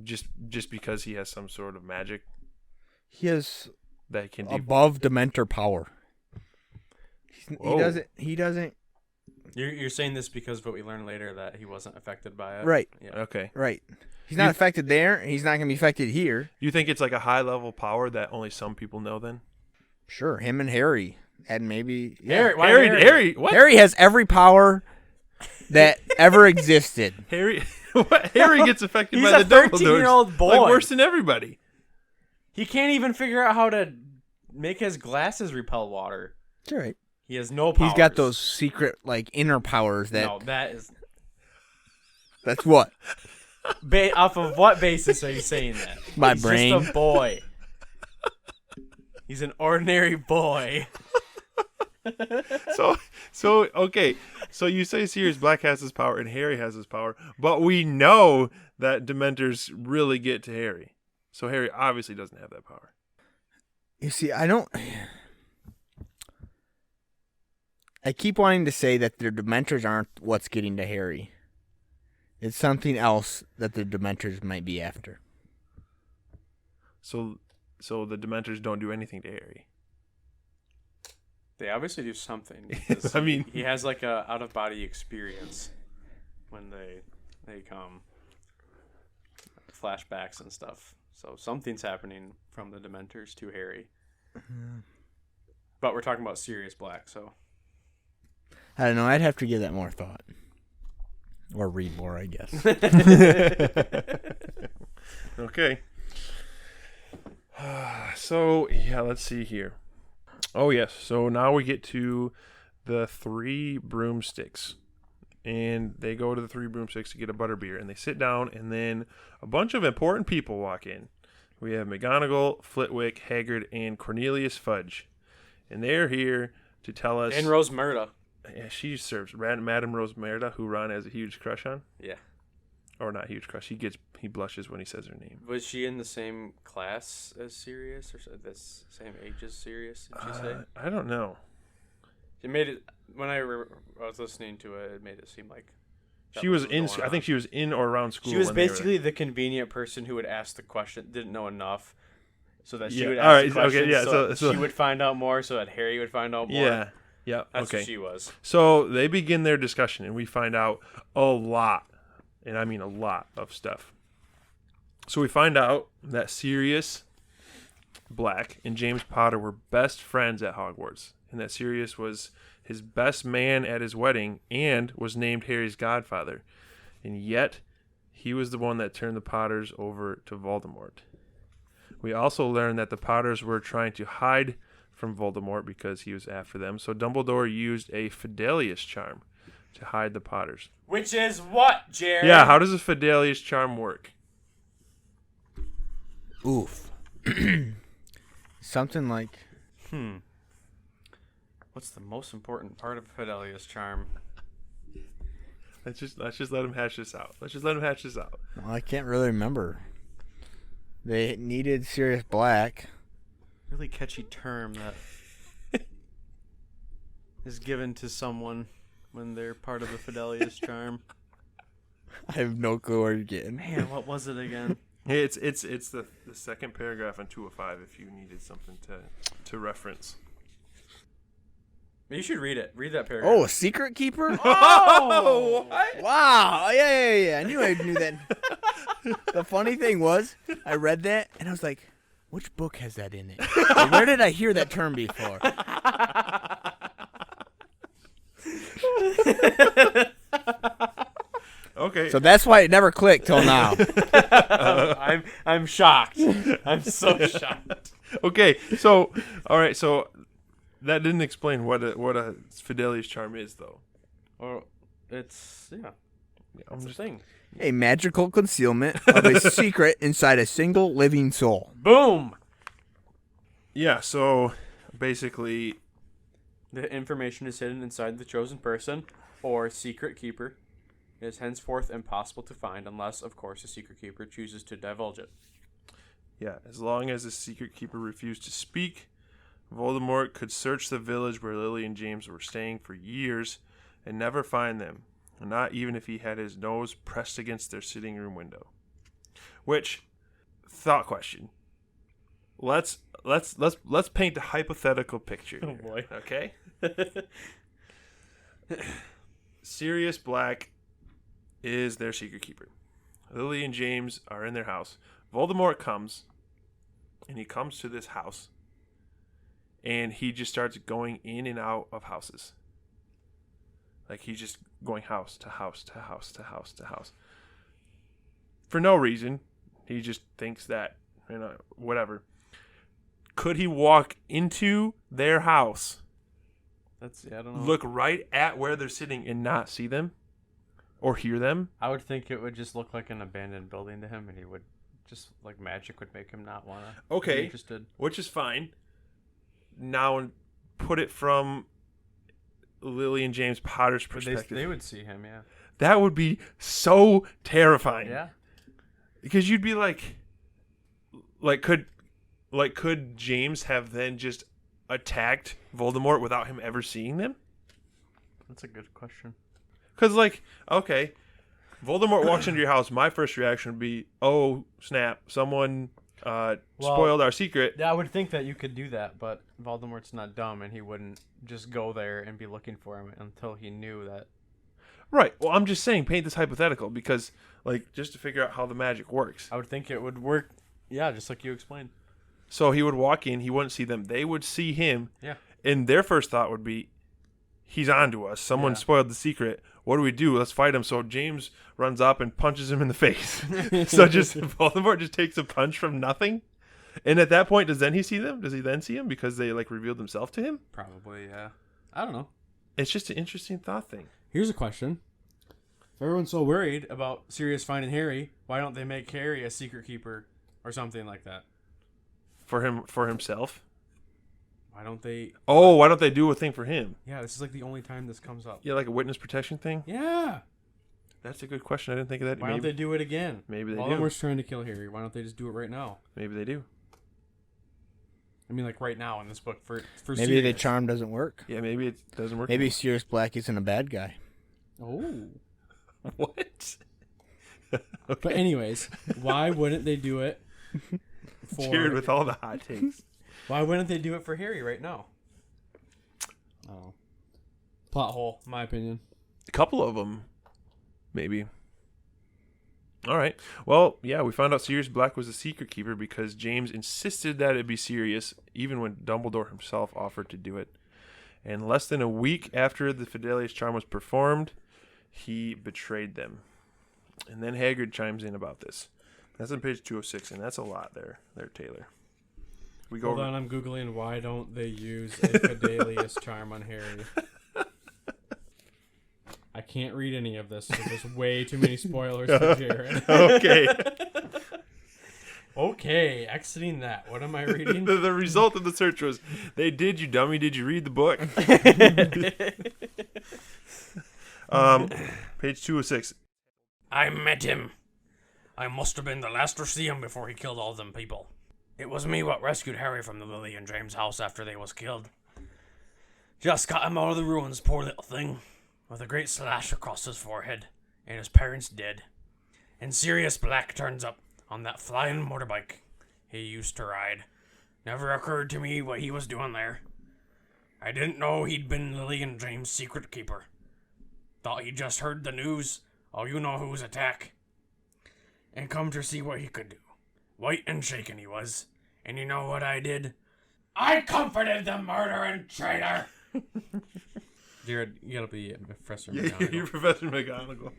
Just because he has some sort of magic He has that can do. above Dementor power. Whoa. He doesn't. You're saying this because of what we learned later that he wasn't affected by it? Right. Yeah. Okay. Right. He's not affected there. He's not going to be affected here. You think it's like a high level power that only some people know then? Sure, him and Harry. And maybe... Yeah. Harry, why Harry, what? Harry has every power that ever existed. Harry, what? Harry gets affected He's by a the Dumbledores. 13-year-old boy. Like worse than everybody. He can't even figure out how to make his glasses repel water. That's right. He has no powers. He's got those secret, like, inner powers that... No, that is... That's what? Off of what basis are you saying that? My He's brain. just a boy. He's an ordinary boy. So okay. So you say Sirius Black has his power and Harry has his power, but we know that Dementors really get to Harry. So Harry obviously doesn't have that power. You see, I keep wanting to say that their Dementors aren't what's getting to Harry. It's something else that the Dementors might be after. So the Dementors don't do anything to Harry. They obviously do something. because I mean- he has like a out of body experience when they come, flashbacks and stuff. So something's happening from the Dementors to Harry. But we're talking about Sirius Black, so I don't know. I'd have to give that more thought. Or read more, I guess. Okay. So, yeah, let's see here. Oh, yes. So now we get to the 3 broomsticks. And they go to the 3 broomsticks to get a butterbeer. And they sit down, and then a bunch of important people walk in. We have McGonagall, Flitwick, Hagrid, and Cornelius Fudge. And they're here to tell us... and Rose Murda. Yeah, she serves Madame Rose Merida, who Ron has a huge crush on. Yeah. Or not huge crush. He blushes when he says her name. Was she in the same class as Sirius, or this same age as Sirius? Did she say? I don't know. It made it when I was listening to it. It made it seem like She was in. I think she was in or around school. She was when they were basically the convenient person who would ask the question, didn't know enough, so that she Yeah, would all ask right, the question. okay, yeah, so so- she would find out more, so that Harry would find out more. Yeah. Yeah. That's okay. what she was. So they begin their discussion, and we find out a lot, and I mean a lot of stuff. So we find out that Sirius Black and James Potter were best friends at Hogwarts, and that Sirius was his best man at his wedding and was named Harry's godfather. And yet, he was the one that turned the Potters over to Voldemort. We also learned that the Potters were trying to hide from Voldemort because he was after them, so Dumbledore used a Fidelius charm to hide the Potters. Which is what, Jerry? Yeah, how does a Fidelius charm work? Oof. Something like... What's the most important part of Fidelius charm? Let's just let him hash this out. Well, I can't really remember. They needed Sirius Black. Really catchy term that is given to someone when they're part of the Fidelius charm. I have no clue where you're getting. Man, what was it again? Hey, it's the second paragraph on 205 if you needed something to reference. You should read it. Read that paragraph. Oh, a secret keeper? Oh, what? Wow. Yeah. I knew that. The funny thing was, I read that, and I was like, which book has that in it? Like, where did I hear that term before? Okay. So that's why it never clicked till now. I'm shocked. I'm so shocked. Okay. So, all right. So that didn't explain what a Fidelius charm is, though. Well, it's it's a thing. A magical concealment of a secret inside a single living soul. Boom. Yeah. So basically, The information is hidden inside the chosen person or secret keeper. It is henceforth impossible to find unless, of course, the secret keeper chooses to divulge it. yeah, as long as the secret keeper refused to speak, Voldemort could search the village where Lily and James were staying for years and never find them, not even if he had his nose pressed against their sitting room window. Which, thought question. Let's paint a hypothetical picture here. Oh boy. Okay? Sirius Black is their secret keeper. Lily and James are in their house. Voldemort comes, and he comes to this house, and he just starts going in and out of houses. Like, he's just going house to house to house to house to house. For no reason. He just thinks that, whatever. Could he walk into their house, I don't know. look right at where they're sitting and not see them? Or hear them? I would think it would just look like an abandoned building to him, and he would just, like, magic would make him not want to be interested. Which is fine. Now, put it from Lily and James Potter's perspective. They would see him, yeah. That would be so terrifying. Yeah. Because you'd be like, could James have then just attacked Voldemort without him ever seeing them? That's a good question. Because, okay, Voldemort walks into your house. My first reaction would be, oh, snap, someone spoiled our secret. Yeah, I would think that you could do that, but Voldemort's not dumb, and he wouldn't just go there and be looking for him until he knew that. Right. Well, I'm just saying, paint this hypothetical because, just to figure out how the magic works. I would think it would work, yeah, just like you explained. So he would walk in, he wouldn't see them. They would see him. Yeah. And their first thought would be, he's on to us. Someone spoiled the secret. What do? Let's fight him. So James runs up and punches him in the face. So Voldemort just takes a punch from nothing. And at that point, does he see them? Does he then see him because they revealed themselves to him? Probably, yeah. I don't know. It's just an interesting thought thing. Here's a question. If everyone's so worried about Sirius finding Harry, why don't they make Harry a secret keeper or something like that? For himself? Why don't they... Oh, why don't they do a thing for him? Yeah, this is the only time this comes up. Yeah, like a witness protection thing? Yeah. That's a good question. I didn't think of that. Why don't they do it again? Maybe they do. Voldemort's trying to kill Harry. Why don't they just do it right now? Maybe they do. I mean, right now in this book for Maybe Sirius. the charm doesn't work. Yeah, maybe it doesn't work. Maybe Sirius Black isn't a bad guy. Oh. What? But anyways, why wouldn't they do it for... Jared with all the hot takes. Why wouldn't they do it for Harry right now? Oh. Plot hole, in my opinion. A couple of them, maybe. All right. Well, yeah, we found out Sirius Black was a secret keeper because James insisted that it be Sirius, even when Dumbledore himself offered to do it. And less than a week after the Fidelius charm was performed, he betrayed them. And then Hagrid chimes in about this. That's on page 206, and that's a lot there, Taylor. We go Hold over... on, I'm Googling why don't they use a Fidelius charm on Harry. I can't read any of this, so there's way too many spoilers for Jared. Okay. Okay, exiting that. What am I reading? The result of the search was, they did, you dummy. Did you read the book? Page 206. I met him. I must have been the last to see him before he killed all them people. It was me what rescued Harry from the Lily and James house after they was killed. Just got him out of the ruins, poor little thing, with a great slash across his forehead, and his parents dead. And Sirius Black turns up on that flying motorbike he used to ride. Never occurred to me what he was doing there. I didn't know he'd been Lily and James' secret keeper. Thought he just heard the news, oh you know who's attack, and come to see what he could do. White and shaken he was, and you know what I did? I comforted the murdering traitor! Jared, you gotta be Professor Yeah, McGonagall. you're Professor McGonagall.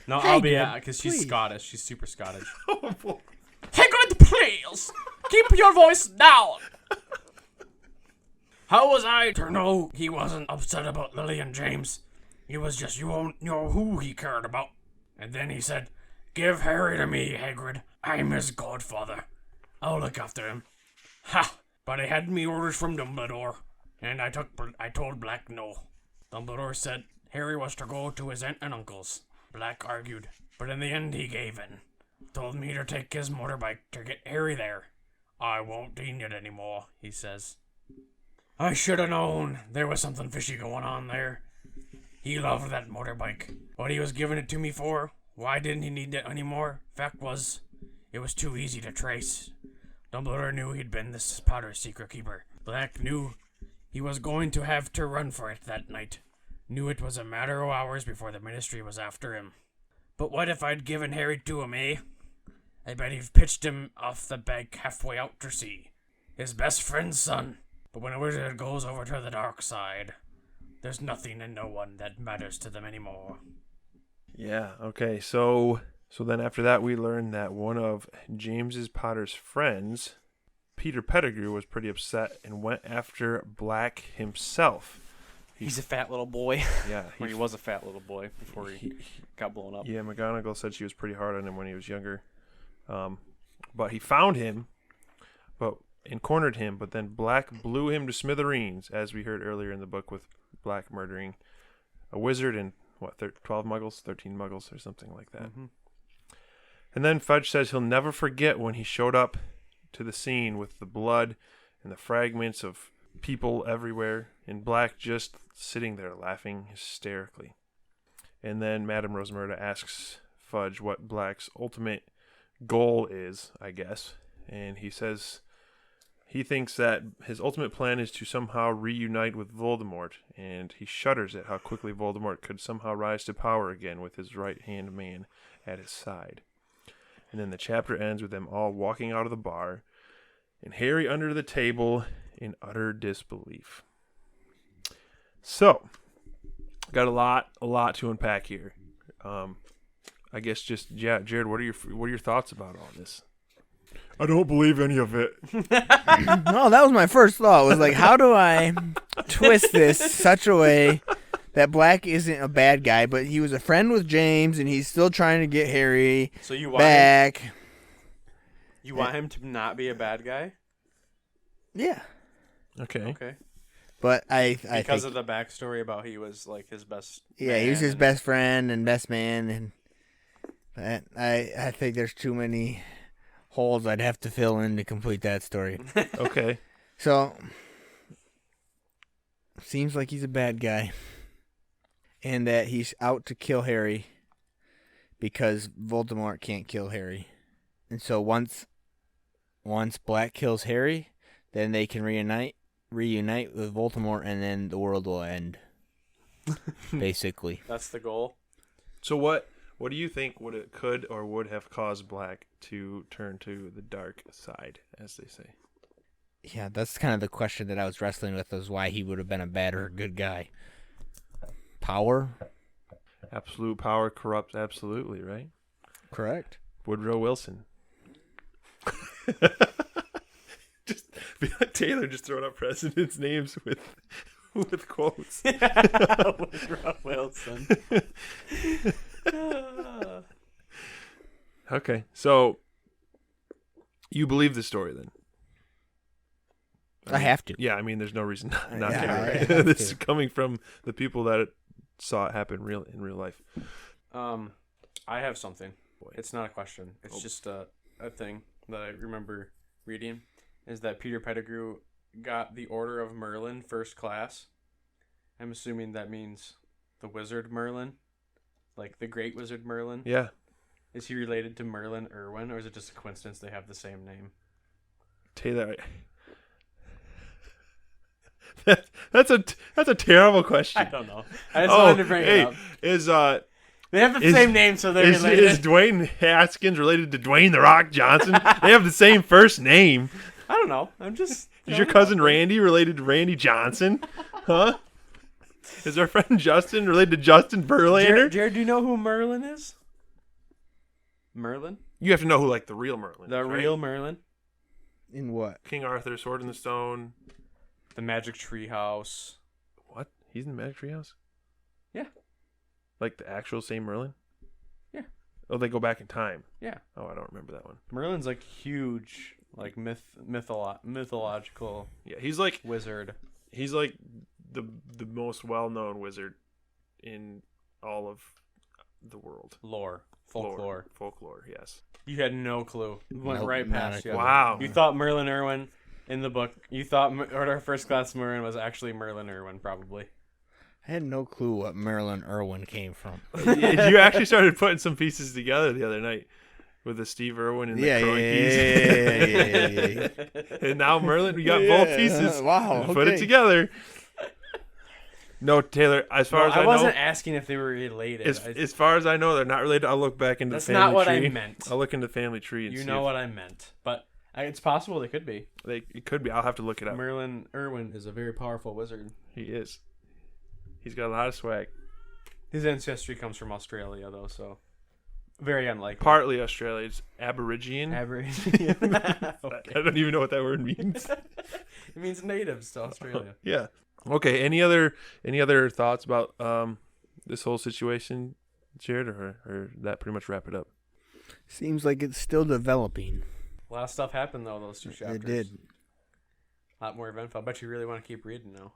No, Hagrid, I'll be because she's please. Scottish. She's super Scottish. Hagrid, please! Keep your voice down! How was I to know he wasn't upset about Lily and James? He was just, you won't know who he cared about. And then he said, give Harry to me, Hagrid. I'm his godfather. I'll look after him. Ha! But I had me orders from Dumbledore, and I told Black no. Dumbledore said Harry was to go to his aunt and uncle's. Black argued, but in the end he gave in. Told me to take his motorbike to get Harry there. I won't need it anymore, he says. I should have known there was something fishy going on there. He loved that motorbike. What he was giving it to me for, why didn't he need it anymore? Fact was, it was too easy to trace. Dumbledore knew he'd been this Potter's secret keeper. Black knew he was going to have to run for it that night. Knew it was a matter of hours before the Ministry was after him. But what if I'd given Harry to him, eh? I bet he'd pitched him off the bank halfway out to sea. His best friend's son. But when a wizard goes over to the dark side, there's nothing and no one that matters to them anymore. Yeah, okay. So then after that, we learned that one of James's Potter's friends, Peter Pettigrew, was pretty upset and went after Black himself. He's a fat little boy. Yeah. Or he was a fat little boy before he got blown up. Yeah, McGonagall said she was pretty hard on him when he was younger. But he found him and cornered him, but then Black blew him to smithereens, as we heard earlier in the book with Black murdering a wizard and, 12 muggles? 13 muggles or something like that. Mm-hmm. And then Fudge says he'll never forget when he showed up to the scene with the blood and the fragments of people everywhere, and Black just sitting there laughing hysterically. And then Madame Rosmerta asks Fudge what Black's ultimate goal is, I guess. And he says he thinks that his ultimate plan is to somehow reunite with Voldemort, and he shudders at how quickly Voldemort could somehow rise to power again with his right-hand man at his side. And then the chapter ends with them all walking out of the bar, and Harry under the table in utter disbelief. So, got a lot to unpack here. I guess Jared, what are your thoughts about all this? I don't believe any of it. No, that was my first thought. Was like, how do I twist this such a way that Black isn't a bad guy, but he was a friend with James, and he's still trying to get Harry So you want back. you want him to not be a bad guy? Yeah, Okay. Okay. but I Because think, of the backstory about he was like his best. yeah, he was man his and- best friend and best man, and but I think there's too many holes I'd have to fill in to complete that story. Okay. So, seems like he's a bad guy. And that he's out to kill Harry because Voldemort can't kill Harry. And so once Black kills Harry, then they can reunite with Voldemort, and then the world will end. Basically. That's the goal. So what What do you think could or would have caused Black to turn to the dark side, as they say? Yeah, that's kind of the question that I was wrestling with, was why he would have been a bad or a good guy. Power? Absolute power corrupts absolutely, right? Correct. Woodrow Wilson. Just be like Taylor, just throwing up presidents' names with quotes. Woodrow Wilson. Okay, so you believe the story then? I have to. Yeah, I mean, there's no reason not Yeah, to. I Right? have This is to. coming from the people that saw it happen in real life. I have something. Boy. It's not a question. It's just a thing that I remember reading. Is that Peter Pettigrew got the Order of Merlin first class? I'm assuming that means the Wizard Merlin, like the Great Wizard Merlin. Yeah, Is he related to Merlin Irwin, or is it just a coincidence they have the same name? Taylor. That's a terrible question. I don't know. I just wanted to bring it up. Is They have the same name, so they're is related. Dwayne Haskins related to Dwayne the Rock Johnson? They have the same first name. I don't know. I'm just. Is your cousin Randy related to Randy Johnson? Huh? Is our friend Justin related to Justin Verlander? Jared, do you know who Merlin is? Merlin? You have to know who like the real Merlin. The is, right? real Merlin? In what? King Arthur, Sword in the Stone. The Magic Tree House. What? He's in the Magic Treehouse? Yeah. Like the actual same Merlin? Yeah. Oh, they go back in time. Yeah. Oh, I don't remember that one. Merlin's like huge, like mythological Yeah, he's like wizard. the most well-known wizard in all of the world. Folklore. Folklore, yes. You had no clue. Went Nope, right not past a you. clue. Wow. You thought Merlin Irwin in the book. You thought Order of First Class Merlin was actually Merlin Irwin, probably. I had no clue what Marilyn Irwin came from. You actually started putting some pieces together the other night with the Steve Irwin and the Kroenkes. Yeah. And now Merlin, we got both pieces. Wow. Put it together. No, Taylor, as far as I I wasn't know, asking if they were related. as far as I know, they're not related. I'll look back into That's the family not what tree. I meant. I'll look into the family tree and You see know if what I meant. But it's possible they could be. it could be. I'll have to look it up. Merlin Irwin is a very powerful wizard. He is. He's got a lot of swag. His ancestry comes from Australia, though, so very unlikely. Partly Australia. It's Aborigine. Aboriginal. I don't even know what that word means. It means natives to Australia. Yeah. Okay. Any other thoughts about this whole situation, Jared, or that pretty much wrap it up? Seems like it's still developing. A lot of stuff happened, though, those two chapters. It did. A lot more eventful. I bet you really want to keep reading now.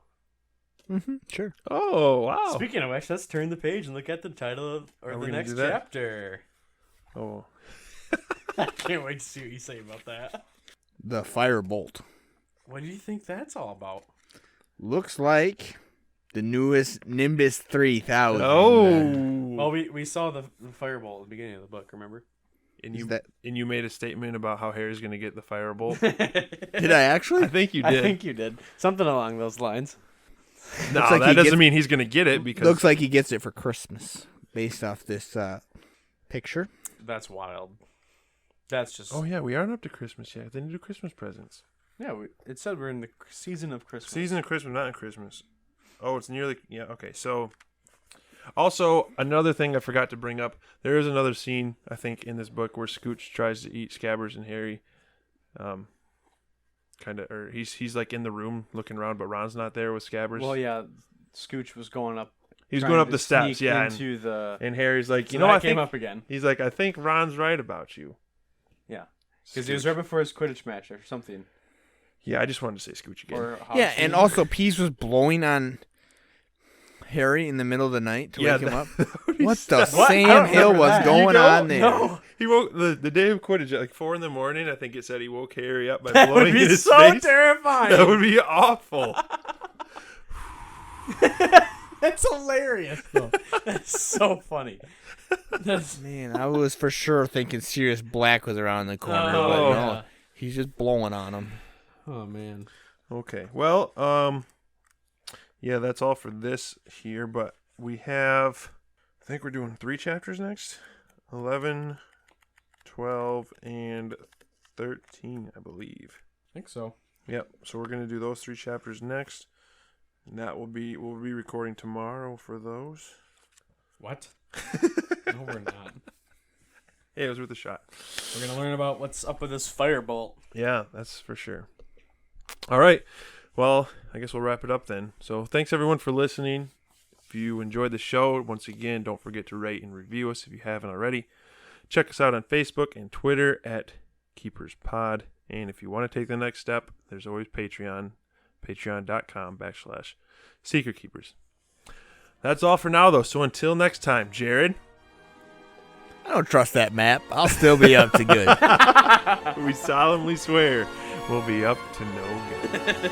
Mm-hmm, sure. Oh wow. Speaking of which, let's turn the page and look at the title of Are we the gonna next do that? chapter. Oh. I can't wait to see what you say about that. The firebolt. What do you think that's all about? Looks like the newest Nimbus 3000. Oh. Well, we saw the firebolt at the beginning of the book, remember? And Is you that- and you made a statement about how Harry's going to get the firebolt. Did I actually? I think you did. I think you did. Something along those lines. No, Looks like that he doesn't gets- mean he's going to get it because Looks like he gets it for Christmas, based off this picture. That's wild. That's just... Oh yeah, we aren't up to Christmas yet. They need to do Christmas presents. Yeah, it said we're in the season of Christmas. Season of Christmas, not in Christmas. Oh, it's nearly yeah. Okay, so also another thing I forgot to bring up. There is another scene I think in this book where Scooch tries to eat Scabbers and Harry. Kind of, or he's like in the room looking around, but Ron's not there with Scabbers. Well, yeah, Scooch was going up. He's trying going up to the steps, sneak yeah, into the... and Harry's like, So you know, that I came think up again. he's like, I think Ron's right about you. Yeah, because it was right before his Quidditch match or something. Yeah, I just wanted to say Scooch again. Or Yeah, and also Pease was blowing on Harry in the middle of the night to wake him up. What the What? I Sam don't Hill remember was that. going You go? on there? No, He woke the day of Quidditch at like 4 a.m. I think it said he woke Harry up by that blowing would be in his so face. terrifying. That would be awful. That's hilarious, though. That's so funny. That's... Man, I was for sure thinking Sirius Black was around the corner, Oh, but yeah. no, he's just blowing on him. Oh, man. Okay. Well, yeah, that's all for this here, but we have I think we're doing 3 chapters next. 11, 12, and 13, I believe. I think so. Yep. So we're gonna do those 3 chapters next, and we'll be recording tomorrow for those. What? No, we're not. Hey, it was worth a shot. We're gonna learn about what's up with this firebolt. Yeah, that's for sure. All right. Well, I guess we'll wrap it up then. So thanks everyone for listening. If you enjoyed the show, once again, don't forget to rate and review us if you haven't already. Check us out on Facebook and Twitter at KeepersPod. And if you want to take the next step, there's always Patreon, patreon.com/SecretKeepers. That's all for now, though. So until next time, Jared. I don't trust that map. I'll still be up to good. We solemnly swear we'll be up to no good.